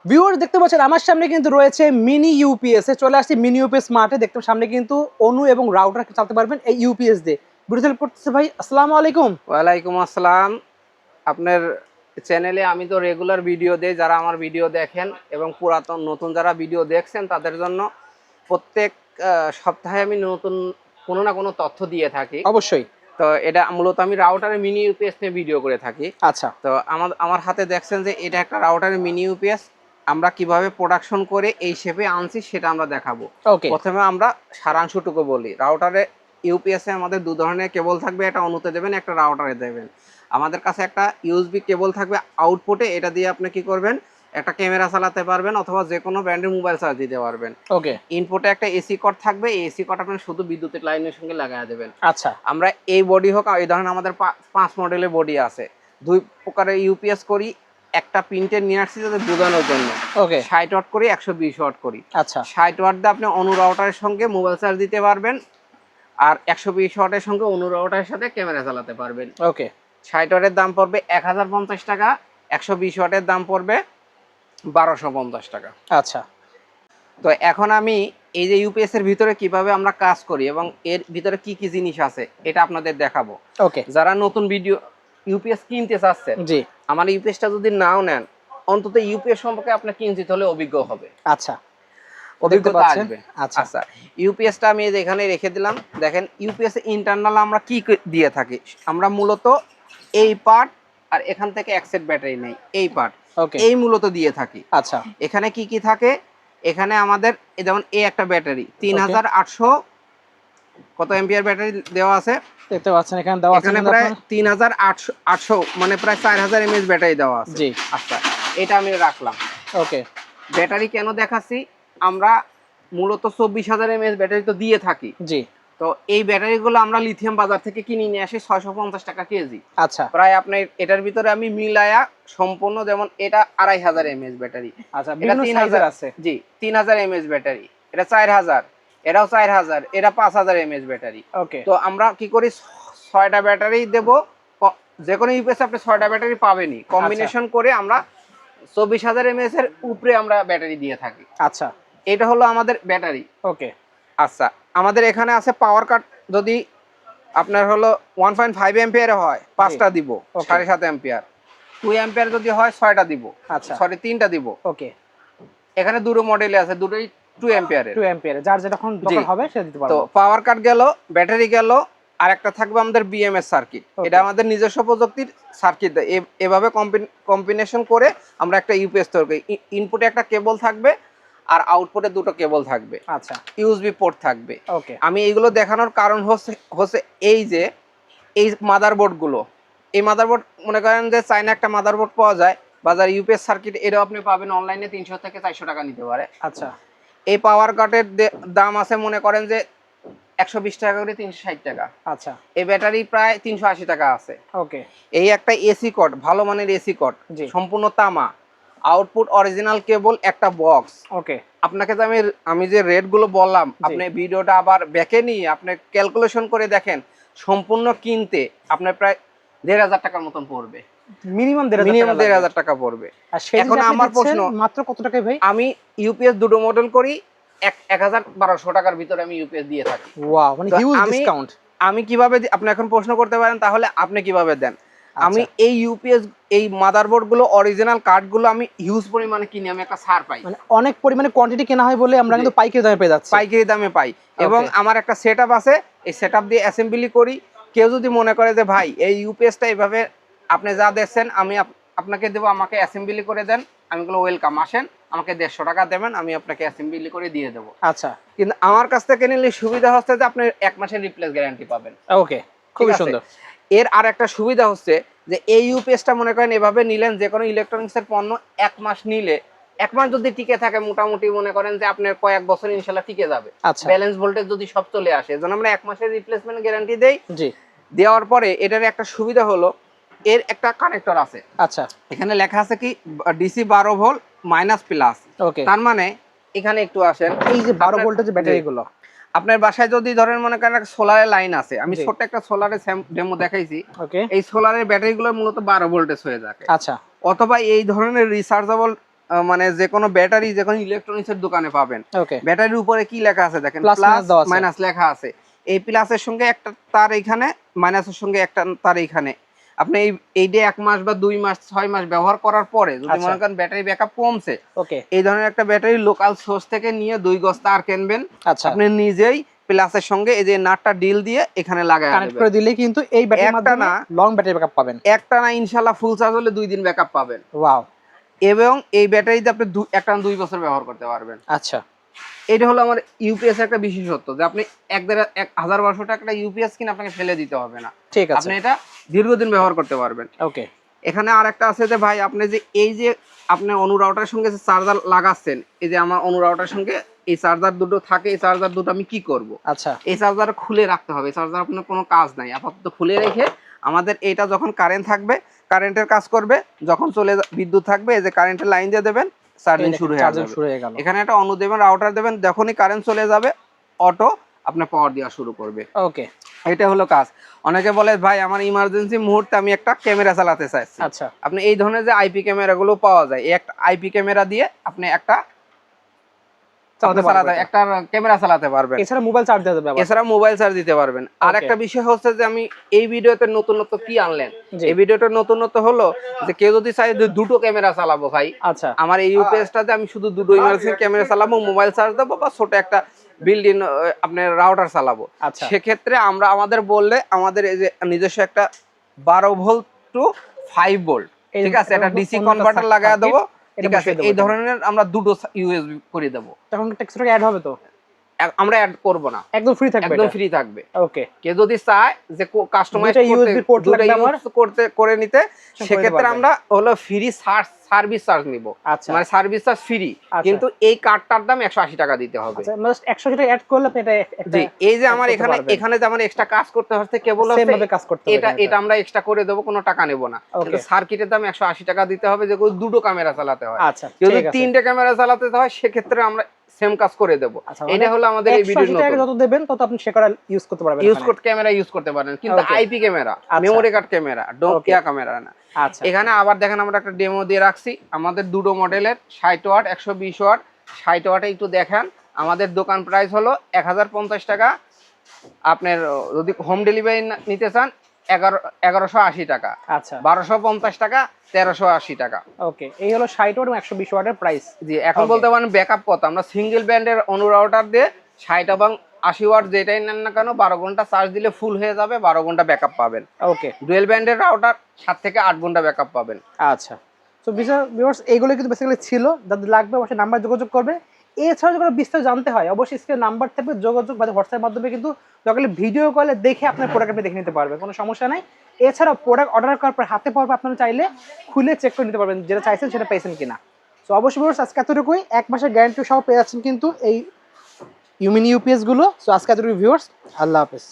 Viewer দেখতে পাচ্ছেন আমার সামনে কিন্তু রয়েছে মিনি ইউপিএস এ চলে আসছে মিনি ইউপিএস মার্টে দেখতে সামনে কিন্তু অনু এবং রাউটার চালাতে পারবেন এই ইউপিএস দিয়ে বুঝতে করতেছে ভাই আসসালামু আলাইকুম। ওয়ালাইকুম আসসালাম। আপনার চ্যানেলে আমি তো রেগুলার ভিডিও দেই, যারা আমার ভিডিও দেখেন এবং পুরাতন নতুন যারা ভিডিও দেখছেন তাদের জন্য প্রত্যেক সপ্তাহে আমি নতুন কোনো না কোনো তথ্য দিয়ে থাকি। অবশ্যই। তো এটা মূলত আমি রাউটারের মিনি ইউপিএস নিয়ে ভিডিও করে থাকি। আচ্ছা, তো আমার হাতে দেখছেন যে এটা একটা রাউটারের মিনি ইউপিএস, আমরা কিভাবে প্রোডাকশন করে এই শেপে আনছি সেটা আমরা দেখাবো। ওকে। প্রথমে আমরা সারাংশটুকু বলি। রাউটারে ইউপিএস এ আমাদের দু ধরনের কেবল থাকবে, একটা অনুতে দেবেন, একটা রাউটারে দেবেন। আমাদের কাছে একটা ইউএসবি কেবল থাকবে আউটপুটে, এটা দিয়ে আপনি কি করবেন, একটা ক্যামেরা চালাতে পারবেন অথবা যে কোনো ব্র্যান্ডের মোবাইল চার্জ দিতে পারবেন। ওকে। ইনপুটে একটা এসি কর্ড থাকবে, এই এসি কর্ড আপনি শুধু বিদ্যুতের লাইনের সঙ্গে লাগায় দেবেন। আচ্ছা, আমরা এই বডি হোক, এই ধরনের আমাদের 5 মডেলের বডি আছে, দুই প্রকারের ইউপিএস করি। একটা প্রিন্টের নিয়ে আসছি যাতে বোঝানোর জন্য। ওকে। 60 ওয়াট করি, 120 ওয়াট করি। আচ্ছা, 60 ওয়াট দিয়ে আপনি অনু রাউটারের সঙ্গে মোবাইল চার্জ দিতে পারবেন, আর 120 ওয়াটের সঙ্গে অনু রাউটারের সাথে ক্যামেরা চালাতে পারবেন। ওকে। 60 ওয়াটের দাম পড়বে 1050 টাকা, 120 ওয়াটের দাম পড়বে 1250 টাকা। আচ্ছা, তো এখন আমি এই যে ইউপিএস এর ভিতরে কিভাবে আমরা কাজ করি এবং এর ভিতরে কি কি জিনিস আছে এটা আপনাদের দেখাবো। ওকে। যারা নতুন ভিডিও ইউপিএস কিনতে চাচ্ছেন, জি। আমার ইউপিএসটা যদি নাও নেন, অন্তত ইউপিএস সম্পর্কে আপনার কিঞ্চিত হলে অভিজ্ঞ হবে, আচ্ছা, অভিজ্ঞতা আসবে। আচ্ছা, আচ্ছা, ইউপিএসটা আমি এই যে এখানে রেখে দিলাম। দেখেন ইউপিএস ইন্টারনাল আমরা কি দিয়ে থাকি। আমরা মূলত এই পার্ট আর এখান থেকে এক সেট ব্যাটারি নেই, এই পার্ট ওকে। এই মূলত দিয়ে থাকি। আচ্ছা, এখানে কি কি থাকে, এখানে আমাদের যেমন এই একটা ব্যাটারি 3800 কত এম্পিয়ার ব্যাটারি দেওয়া আছে দেখতে পাচ্ছেন এখানে দেওয়া আছে এখানে প্রায় 3800 মানে প্রায় 4000 এমএএইচ ব্যাটারি দেওয়া আছে। জি। আচ্ছা, এটা আমি রাখলাম। ওকে। ব্যাটারি কেন দেখাচ্ছি, আমরা মূলত 24000 এমএএইচ ব্যাটারি তো দিয়ে থাকি। জি। তো এই ব্যাটারিগুলো আমরা লিথিয়াম বাজার থেকে কিনে নিয়ে আসি 650 টাকা কেজি। আচ্ছা, প্রায় আপনার এটার ভিতরে আমি মিলায়া সম্পূর্ণ, যেমন এটা 2500 এমএএইচ ব্যাটারি, আচ্ছা, এটা বিভিন্ন সাইজের 3000 আছে। জি 3000 এমএএইচ ব্যাটারি, এটা 4000, এটাও 4000, এটা 5000 এমএএইচ ব্যাটারি। ওকে। তো আমরা কি করি, 6টা ব্যাটারি দেব। যে কোনো ইউপিএস আপনি 6টা ব্যাটারি পাবেনই, কম্বিনেশন করে আমরা 24000 এমএএইচ এর উপরে আমরা ব্যাটারি দিয়ে থাকি। আচ্ছা, এটা হলো আমাদের ব্যাটারি। ওকে। আচ্ছা, আমাদের এখানে আছে পাওয়ার কাট। যদি আপনার হলো 1.5 এম্পিয়ারে হয় 5টা দিব, 7.5 এম্পিয়ার। 2 এম্পিয়ার যদি হয় 6টা দিব। আচ্ছা, সরি 3টা দিব। ওকে। এখানে দুটো মডেলে আছে, দুটোই 2 এম্পিয়ারের। 2 এম্পিয়ার যার যেটা দরকার হবে সেটা দিতে তো পারবো। পাওয়ার কাট গেল, ব্যাটারি গেল, আর একটা থাকবে আমাদের বিএমএস সার্কিট। এটা আমাদের নিজস্ব প্রযুক্তির সার্কিট। এভাবে কম্বিনেশন করে আমরা একটা ইউপিএস তৈরি করি। ইনপুটে একটা কেবল থাকবে আর আউটপুটে দুটো কেবল থাকবে। আচ্ছা, ইউএসবি পোর্ট থাকবে। ওকে। আমি এইগুলো দেখানোর কারণ হচ্ছে এই যে এই মাদারবোর্ডগুলো, এই মাদারবোর্ড মনে করেন যে চাইনা একটা মাদারবোর্ড পাওয়া যায় বাজার, ইউপিএস সার্কিট, এটাও আপনি পাবেন অনলাইনে 300 থেকে 400 টাকা নিতে পারে। আচ্ছা, এই পাওয়ার কাটের দাম আছে মনে করেন যে 120 টাকা করে, 360 টাকা। আচ্ছা, এই ব্যাটারি প্রায় 380 টাকা আছে। ওকে। এই একটা এসি কর্ড, ভালো মানের এসি কর্ড, জি। সম্পূর্ণ তামা, আউটপুট অরিজিনাল কেবল, একটা বক্স। ওকে। আপনাকে তো আমি যে রেটগুলো বললাম, আপনি ভিডিওটা আবার ব্যাকে নিয়ে আপনি ক্যালকুলেশন করে দেখেন, সম্পূর্ণ কিনতে আপনার প্রায় 1500 টাকার মতন পড়বে, মিনিমাম মিনিমাম 1500 টাকা পড়বে। এখন আমার প্রশ্ন, মাত্র কত টাকায় ভাই? আমি ইউপিএস দুটো মডেল করি, 1200 টাকার ভিতরে আমি ইউপিএস দিয়ে থাকি। ওয়াও, মানে তো হিউজ ডিসকাউন্ট। আমি কিভাবে আপনি এখন প্রশ্ন করতে পারেন তাহলে আপনি কিভাবে দেন। আমি এই ইউপিএস, এই মাদারবোর্ড গুলো, অরিজিনাল কার্ড গুলো আমি হিউজ পরিমাণে কিনি, আমি একটা ছাড় পাই। মানে অনেক পরিমাণে কোয়ান্টিটি কেনা হয় বলে আমরা কিন্তু পাইকারি দামে পেয়ে যাচ্ছি। পাইকারি দামে পাই। এবং আমার একটা সেটআপ আছে, এই সেটআপ দিয়ে অ্যাসেম্বলি করি। কেউ যদি মনে করে যে ভাই এই ইউপিএসটা এইভাবে আপনি যা দেখছেন আমি আপনাকে দেবো, আমাকে অ্যাসেম্বলি করে দেন, আমি বলবো ওয়েলকাম, আসেন, আমাকে 150 টাকা দেবেন, আমি আপনাকে অ্যাসেম্বলি করে দিয়ে দেবো। আচ্ছা, কিন্তু আমার কাছ থেকে নিলে সুবিধা হচ্ছে যে আপনি 1 মাসের রিপ্লেস গ্যারান্টি পাবেন। ওকে, খুবই সুন্দর। এর আর একটা সুবিধা হচ্ছে যে এই ইউপিএসটা মনে করেন এভাবে নিলেন, যে কোনো ইলেকট্রনিক্সের পণ্য 1 মাস নিলে, 1 মাস যদি টিকে থাকে, মোটামুটি মনে করেন যে আপনার কয়েক বছর ইনশাআল্লাহ টিকে যাবে। আচ্ছা, ব্যালেন্স ভোল্টেজ যদি সব চলে আসে, এজন্য আমরা 1 মাসের রিপ্লেসমেন্ট গ্যারান্টি দেই। জি। দেওয়ার পরে এটার একটা সুবিধা হলো, এর একটা কানেক্টর আছে। আচ্ছা, এখানে লেখা আছে কি ডিসি 12 ভোল্ট মাইনাস প্লাস। ওকে। তার মানে এখানে একটু আসেন, এই যে 12 ভোল্টের যে ব্যাটারি গুলো, আপনার বাসায় যদি ধরেন মনে করেন একটা সোলারের লাইন আছে, আমি ছোট্ট একটা সোলারের ডেমো দেখাইছি। ওকে। এই সোলারের ব্যাটারিগুলো মূলত 12 ভোল্টেজ হয়ে যায়। আচ্ছা, অথবা এই ধরনের রিচার্জেবল মানে যে কোনো ব্যাটারি যে কোনো ইলেকট্রনিক্সের দোকানে পাবেন। ওকে, ব্যাটারির উপরে কি লেখা আছে দেখেন, প্লাস প্লাস দেওয়া আছে। মাইনাস লেখা আছে। এই প্লাসের সঙ্গে একটা তার এইখানে, মাইনাসের সঙ্গে একটা তার এইখানে। আপনি এইটা 1 মাস বা 2 মাস 6 মাস ব্যবহার করার পরে যদি আচ্ছা। মনে করেন ব্যাটারি ব্যাকআপ কমছে, ওকে, এই ধরনের একটা ব্যাটারি লোকাল সোর্স থেকে নিয়ে 2 গজ তার কিনবেন। আচ্ছা, আপনি নিজেই প্লাসের সঙ্গে এই যে নাটটা ডিল দিয়ে এখানে লাগায় কানেক্ট করে দিলেই কিন্তু এই ব্যাটারির একটা মাধ্যমে না, লং ব্যাটারি ব্যাকআপ পাবেন। একটা না ইনশাআল্লাহ ফুল চার্জ হলে 2 দিন ব্যাকআপ পাবেন। ওয়াও, এবং এই ব্যাটারিতে আপনি একটা না 2 বছর ব্যবহার করতে পারবেন। আচ্ছা, এটা হলো আমার ইউপিএস একটা বিশেষত্ব, যে আপনি 1,500 টাকা ইউপিএস কিনে আপনাকে ফেলে দিতে হবে না, ঠিক আছে, আপনি এটা দীর্ঘদিন ব্যবহার করতে পারবেন। ওকে, এখানে আরেকটা আছে যে ভাই আপনি যে এই যে আপনি অনু রাউটারের সঙ্গে যে চার্জার লাগাচ্ছেন, এই যে আমার অনু রাউটারের সঙ্গে এই চার্জার দুটো থাকে, এই চার্জার দুটো আমি কি করব, আচ্ছা, এই চার্জার খুলে রাখতে হবে। এই চার্জার আপনার কোনো কাজ নাই, আপাতত খুলে রেখে আমাদের এইটা যখন কারেন্ট থাকবে কারেন্টের কাজ করবে, যখন বিদ্যুৎ থাকবে এই যে কারেন্টের লাইন দিয়ে দেবেন, চার্জিং শুরু হয়ে যাবে। এখানে একটা অনু দেবেন, রাউটার দেবেন, যখনই কারেন্ট চলে যাবে অটো আপনার পাওয়ার দেওয়া শুরু করবে। ওকে, এটা হলো কাজ। অনেকে বলে ভাই আমার ইমার্জেন্সি মুহূর্তে আমি একটা ক্যামেরা চালাতে চাইছি, আচ্ছা, আপনি এই ধরনের যে আইপি ক্যামেরাগুলো পাওয়া যায়, এই একটা আইপি ক্যামেরা দিয়ে আপনি একটা একটা ক্যামেরা চালাতে পারবেন। এছাড়া মোবাইল চার্জ দিতে পারবেন, এছাড়া মোবাইল চার্জ দিতে পারবেন। আর একটা বিষয় হচ্ছে যে আমি এই ভিডিওতে নতুনত্ব কি আনলেন, এই ভিডিওতে নতুনত্ব হলো যে কেউ যদি চায় যে দুটো ক্যামেরা চালাবো ভাই, আচ্ছা, আমার এই ইউপিএসটাতে আমি শুধু দুটো ইমার্জেন্সি ক্যামেরা চালাবো, মোবাইল চার্জ দেবো, বা ছোট একটা বিল্ডিং আপনার রাউটার চালাবো, আচ্ছা, সেক্ষেত্রে আমরা আমাদের বললে আমাদের এই যে নিজস্ব একটা 12 ভোল্ট টু 5 ভোল্ট, ঠিক আছে, এটা ডিসি কনভার্টার লাগায় দেবো, ঠিক আছে, এই ধরনের আমরা দুটো ইউএসবি করে দেবো। তখন টেক্সট অ্যাড হবে তো? আমরা অ্যাড করব না, একদম ফ্রি থাকবে, একদম ফ্রি থাকবে। ওকে, কেউ যদি চায় যে কাস্টমাইজ করতে করে নিতে, সেক্ষেত্রে আমরা হলো ফ্রি সার্ভিস চার্জ নিব, মানে সার্ভিস চার্জ ফ্রি, কিন্তু এই কার্ডটার দাম 180 টাকা দিতে হবে। আচ্ছা, মানে 180 টাকা অ্যাড করলে আপনি এটা জি, এই যে আমার এখানে যে আমার এক্সট্রা কাজ করতে হচ্ছে, কেবল এটা আমরা এক্সট্রা করে দেব, কোনো টাকা নেব না, কিন্তু সার্কিটের দাম 180 টাকা দিতে হবে, যে দুটো ক্যামেরা চালাতে হয়। আচ্ছা, যদি 3টে ক্যামেরা চালাতে হয় সেক্ষেত্রে আমরা সেম কাজ করে দেব। এটা হলো আমাদের এই ভিডিওর নতুন। যত দেবেন তত আপনি সেটা ইউজ করতে পারবেন, ক্যামেরা ইউজ করতে পারেন, কিন্তু IP camera, memory card camera, Nokia camera না। আচ্ছা, এখানে আবার দেখেন আমরা একটা ডেমো দিয়ে রাখছি আমাদের দুটো মডেলের 60 ওয়াট 120 ওয়াট। 60 ওয়াটে একটু দেখেন, আমাদের দোকান প্রাইস হলো 1050 টাকা। আপনার যদি হোম ডেলিভারি নিতে চান 1180 টাকা, আচ্ছা, 1250 টাকা, 1380 টাকা। ওকে, এই হলো 60 ওয়াট এবং 120 ওয়াটের প্রাইস। জি, এখন বলতে পারেন ব্যাকআপ কত, আমরা সিঙ্গেল ব্যান্ডের অনু রাউটার দিয়ে 60 এবং 80 ওয়াট যেটাই নেন না কেন 12 ঘন্টা চার্জ দিলে ফুল হয়ে যাবে, 12 ঘন্টা ব্যাকআপ পাবেন। ওকে, ডুয়েল ব্যান্ডের রাউটার 7 থেকে 8 ঘন্টা ব্যাকআপ পাবেন। আচ্ছা, সো ভিউয়ার্স এইগুলো কিন্তু বেসিক্যালি ছিল, যাদের লাগবে অবশ্যই নাম্বার যোগাযোগ করবে। এছাড়া যখন বিস্তারিত জানতে হয় অবশ্যই স্ক্রিনে নাম্বার থাকবে, যোগাযোগ বা হোয়াটসঅ্যাপের মাধ্যমে কিন্তু যখন ভিডিও কলে দেখে আপনার প্রোডাক্ট আপনি দেখে নিতে পারবেন, কোনো সমস্যা নাই। এছাড়া প্রোডাক্ট অর্ডার করার পর হাতে পাওয়ার পর আপনারা চাইলে খুলে চেক করে নিতে পারবেন যেটা চাইছেন সেটা পেয়েছেন কিনা। সো অবশ্যই ভিউয়ার্স আজকে এতটুকুই, 1 মাসের গ্যারান্টি সহ পেয়ে যাচ্ছেন কিন্তু এই ইউমিনি ইউপিএস গুলো। সো আজকে এতটুকু ভিউয়ার্স, আল্লাহ হাফেজ।